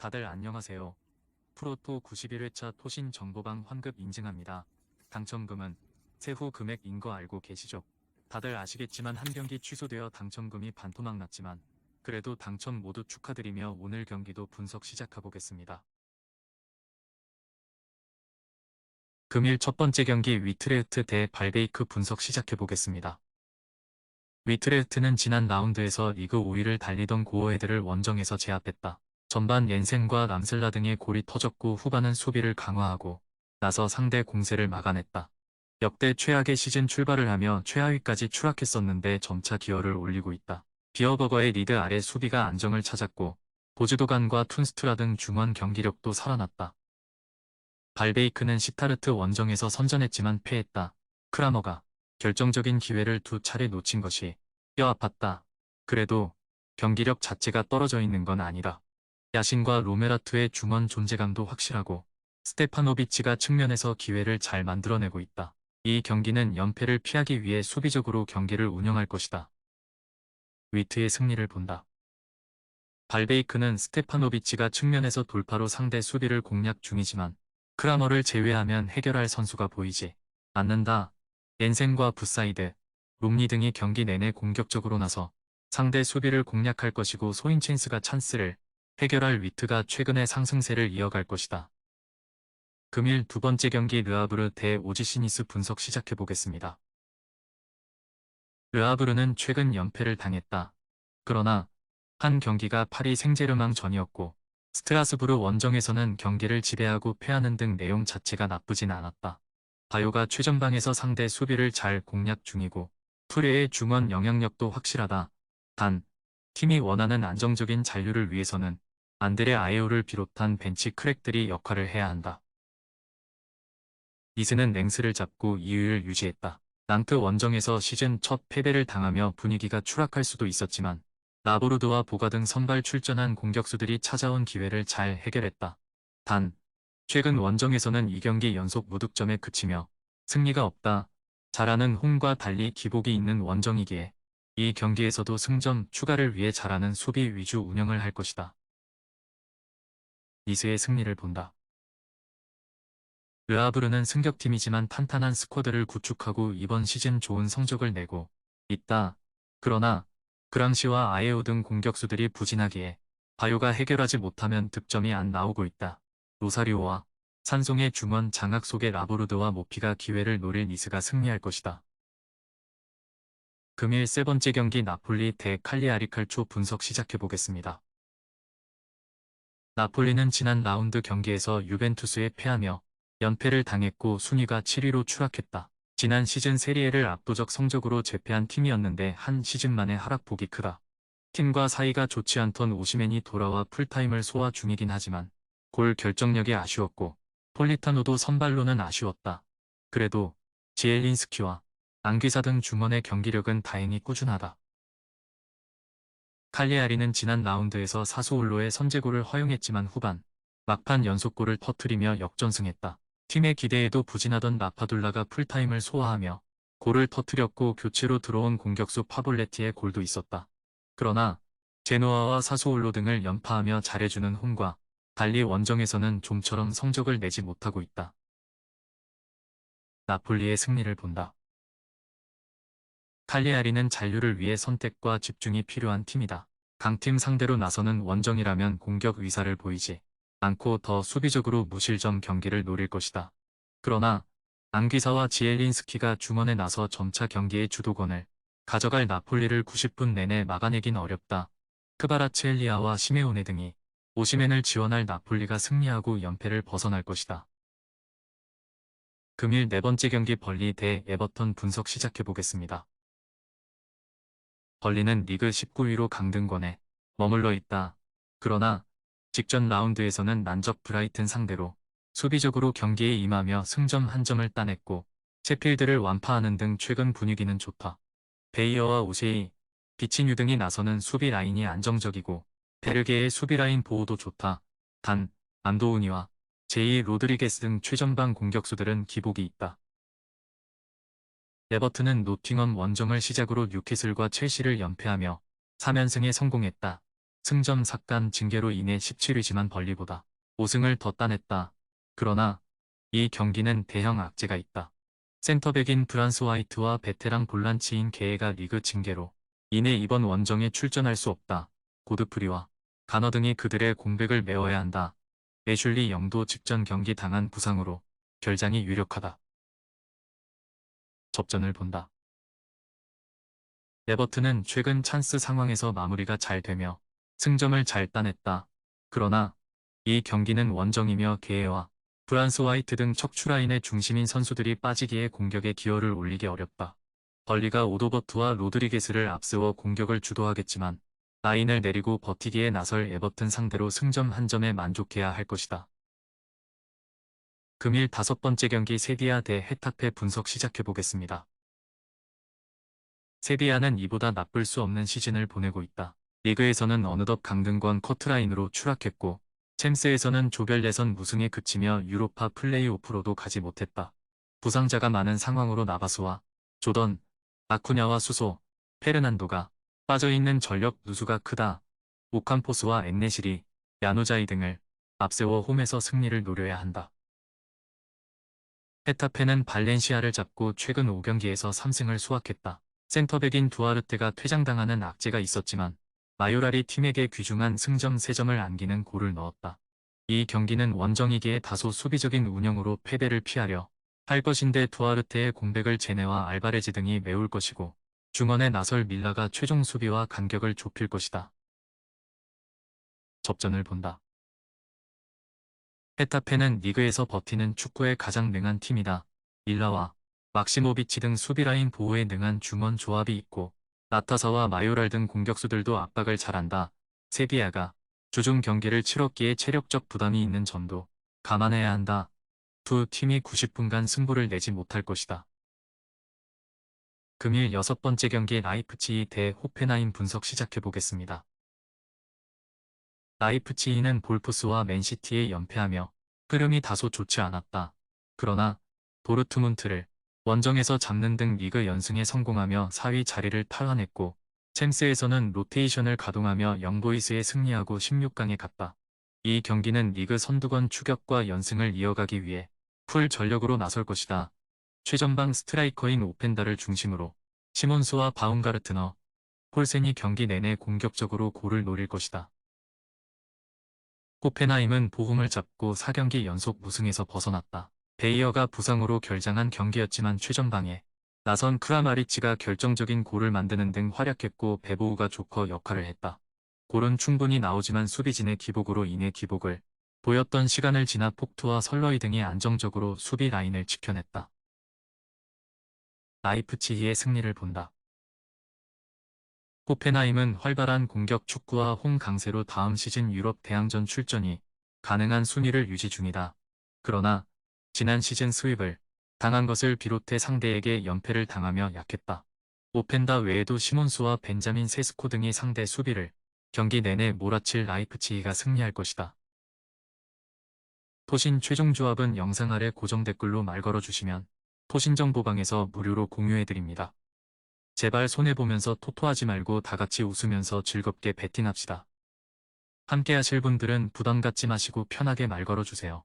다들 안녕하세요. 프로토 91회차 토신 정보방 환급 인증합니다. 당첨금은 세후 금액인 거 알고 계시죠? 다들 아시겠지만 한 경기 취소되어 당첨금이 반토막 났지만 그래도 당첨 모두 축하드리며 오늘 경기도 분석 시작해보겠습니다. 금일 첫 번째 경기 위트레흐트 대 발베이크 분석 시작해보겠습니다. 위트레흐트는 지난 라운드에서 리그 5위를 달리던 고어헤드를 원정에서 제압했다. 전반 옌센과 람슬라 등의 골이 터졌고 후반은 수비를 강화하고 나서 상대 공세를 막아냈다. 역대 최악의 시즌 출발을 하며 최하위까지 추락했었는데 점차 기어를 올리고 있다. 비어버거의 리드 아래 수비가 안정을 찾았고 보즈도간과 툰스투라 등 중원 경기력도 살아났다. 발베이크는 시타르트 원정에서 선전했지만 패했다. 크라머가 결정적인 기회를 두 차례 놓친 것이 뼈 아팠다. 그래도 경기력 자체가 떨어져 있는 건 아니다. 야신과 로메라투의 중원 존재감도 확실하고 스테파노비치가 측면에서 기회를 잘 만들어내고 있다. 이 경기는 연패를 피하기 위해 수비적으로 경기를 운영할 것이다. 위트의 승리를 본다. 발베이크는 스테파노비치가 측면에서 돌파로 상대 수비를 공략 중이지만 크라머를 제외하면 해결할 선수가 보이지 않는다. 옌센과 부사이드, 롬니 등이 경기 내내 공격적으로 나서 상대 수비를 공략할 것이고 소인첸스가 찬스를 해결할 위트가 최근의 상승세를 이어갈 것이다. 금일 두 번째 경기 르아브르 대 오지시니스 분석 시작해보겠습니다. 르아브르는 최근 연패를 당했다. 그러나 한 경기가 파리 생제르맹 전이었고 스트라스부르 원정에서는 경기를 지배하고 패하는 등 내용 자체가 나쁘진 않았다. 바요가 최전방에서 상대 수비를 잘 공략 중이고 프레의 중원 영향력도 확실하다. 단, 팀이 원하는 안정적인 잔류를 위해서는 안드레 아에오를 비롯한 벤치 크랙들이 역할을 해야 한다. 니스는 랭스를 잡고 2위를 유지했다. 난트 원정에서 시즌 첫 패배를 당하며 분위기가 추락할 수도 있었지만 라보르드와 보가 등 선발 출전한 공격수들이 찾아온 기회를 잘 해결했다. 단, 최근 원정에서는 2경기 연속 무득점에 그치며 승리가 없다. 잘하는 홈과 달리 기복이 있는 원정이기에 이 경기에서도 승점 추가를 위해 잘하는 수비 위주 운영을 할 것이다. 니스의 승리를 본다. 르아브르는 승격팀이지만 탄탄한 스쿼드를 구축하고 이번 시즌 좋은 성적을 내고 있다. 그러나 그랑시와 아에오 등 공격수들이 부진하기에 바요가 해결하지 못하면 득점이 안 나오고 있다. 로사리오와 산송의 중원 장악 속의 라보르드와 모피가 기회를 노릴 니스가 승리할 것이다. 금일 세 번째 경기 나폴리 대 칼리아리칼초 분석 시작해보겠습니다. 나폴리는 지난 라운드 경기에서 유벤투스에 패하며 연패를 당했고 순위가 7위로 추락했다. 지난 시즌 세리에를 압도적 성적으로 제패한 팀이었는데 한 시즌 만에 하락폭이 크다. 팀과 사이가 좋지 않던 오시멘이 돌아와 풀타임을 소화 중이긴 하지만 골 결정력이 아쉬웠고 폴리타노도 선발로는 아쉬웠다. 그래도 지엘린스키와 앙귀사 등 중원의 경기력은 다행히 꾸준하다. 칼리아리는 지난 라운드에서 사수올로의 선제골을 허용했지만 후반 막판 연속골을 터뜨리며 역전승했다. 팀의 기대에도 부진하던 라파둘라가 풀타임을 소화하며 골을 터뜨렸고 교체로 들어온 공격수 파볼레티의 골도 있었다. 그러나 제노아와 사수올로 등을 연파하며 잘해주는 홈과 달리 원정에서는 좀처럼 성적을 내지 못하고 있다. 나폴리의 승리를 본다. 칼리아리는 잔류를 위해 선택과 집중이 필요한 팀이다. 강팀 상대로 나서는 원정이라면 공격 의사를 보이지 않고 더 수비적으로 무실점 경기를 노릴 것이다. 그러나 앙귀사와 지엘린스키가 중원에 나서 점차 경기의 주도권을 가져갈 나폴리를 90분 내내 막아내긴 어렵다. 크바라츠엘리아와 시메오네 등이 오시멘을 지원할 나폴리가 승리하고 연패를 벗어날 것이다. 금일 네 번째 경기 벌리 대 에버턴 분석 시작해보겠습니다. 벌리는 리그 19위로 강등권에 머물러 있다. 그러나 직전 라운드에서는 난적 브라이튼 상대로 수비적으로 경기에 임하며 승점 한 점을 따냈고 셰필드를 완파하는 등 최근 분위기는 좋다. 베이어와 오셰이, 비치뉴 등이 나서는 수비 라인이 안정적이고 베르게의 수비 라인 보호도 좋다. 단, 안도우니와 제이 로드리게스 등 최전방 공격수들은 기복이 있다. 에버튼은 노팅엄 원정을 시작으로 뉴캐슬과 첼시를 연패하며 3연승에 성공했다. 승점 삭감 징계로 인해 17위지만 벌리보다 우승을 더 따냈다. 그러나 이 경기는 대형 악재가 있다. 센터백인 브란스 화이트와 베테랑 볼란치인 게에가 리그 징계로 인해 이번 원정에 출전할 수 없다. 고드프리와 가너 등이 그들의 공백을 메워야 한다. 애슐리 영도 직전 경기 당한 부상으로 결장이 유력하다. 접전을 본다. 에버튼은 최근 찬스 상황에서 마무리가 잘 되며 승점을 잘 따냈다. 그러나 이 경기는 원정이며 게에와 브란스 화이트 등 척추라인의 중심인 선수들이 빠지기에 공격에 기여를 올리기 어렵다. 벌리가 오도버트와 로드리게스를 앞세워 공격을 주도하겠지만 라인을 내리고 버티기에 나설 에버튼 상대로 승점 한 점에 만족해야 할 것이다. 금일 5번째 경기 세비야 대 헤타페 분석 시작해보겠습니다. 세비야는 이보다 나쁠 수 없는 시즌을 보내고 있다. 리그에서는 어느덧 강등권 커트라인으로 추락했고 챔스에서는 조별 예선 무승에 그치며 유로파 플레이오프로도 가지 못했다. 부상자가 많은 상황으로 나바스와 조던, 아쿠냐와 수소, 페르난도가 빠져있는 전력 누수가 크다. 오캄포스와 엔네실이, 야누자이 등을 앞세워 홈에서 승리를 노려야 한다. 헤타페는 발렌시아를 잡고 최근 5경기에서 3승을 수확했다. 센터백인 두아르테가 퇴장당하는 악재가 있었지만 마요랄이 팀에게 귀중한 승점 3점을 안기는 골을 넣었다. 이 경기는 원정이기에 다소 수비적인 운영으로 패배를 피하려 할 것인데 두아르테의 공백을 제네와 알바레즈 등이 메울 것이고 중원에 나설 밀라가 최종 수비와 간격을 좁힐 것이다. 접전을 본다. 헤타페는 리그에서 버티는 축구에 가장 능한 팀이다. 밀라와 막시모비치 등 수비라인 보호에 능한 중원 조합이 있고 나타사와 마요랄 등 공격수들도 압박을 잘한다. 세비야가 주중 경기를 치렀기에 체력적 부담이 있는 점도 감안해야 한다. 두 팀이 90분간 승부를 내지 못할 것이다. 금일 6번째 경기 라이프치히 대 호펜하임 분석 시작해보겠습니다. 라이프치히는 볼프스와 맨시티에 연패하며 흐름이 다소 좋지 않았다. 그러나 도르트문트를 원정에서 잡는 등 리그 연승에 성공하며 4위 자리를 탈환했고 챔스에서는 로테이션을 가동하며 영보이스에 승리하고 16강에 갔다. 이 경기는 리그 선두권 추격과 연승을 이어가기 위해 풀 전력으로 나설 것이다. 최전방 스트라이커인 오펜다를 중심으로 시몬스와 바움가르트너, 폴센이 경기 내내 공격적으로 골을 노릴 것이다. 호펜하임은 보홈을 잡고 4경기 연속 무승에서 벗어났다. 베이어가 부상으로 결장한 경기였지만 최전방에 나선 크라마리치가 결정적인 골을 만드는 등 활약했고 베보우가 조커 역할을 했다. 골은 충분히 나오지만 수비진의 기복으로 인해 기복을 보였던 시간을 지나 폭투와 설러이 등이 안정적으로 수비 라인을 지켜냈다. 라이프치히의 승리를 본다. 호펜하임은 활발한 공격 축구와 홈 강세로 다음 시즌 유럽 대항전 출전이 가능한 순위를 유지 중이다. 그러나 지난 시즌 스윕을 당한 것을 비롯해 상대에게 연패를 당하며 약했다. 오펜다 외에도 시몬스와 벤자민 세스코 등이 상대 수비를 경기 내내 몰아칠 라이프치히가 승리할 것이다. 토신 최종 조합은 영상 아래 고정 댓글로 말 걸어주시면 토신정보방에서 무료로 공유해드립니다. 제발 손해보면서 토토하지 말고 다같이 웃으면서 즐겁게 베팅합시다. 함께 하실 분들은 부담 갖지 마시고 편하게 말 걸어주세요.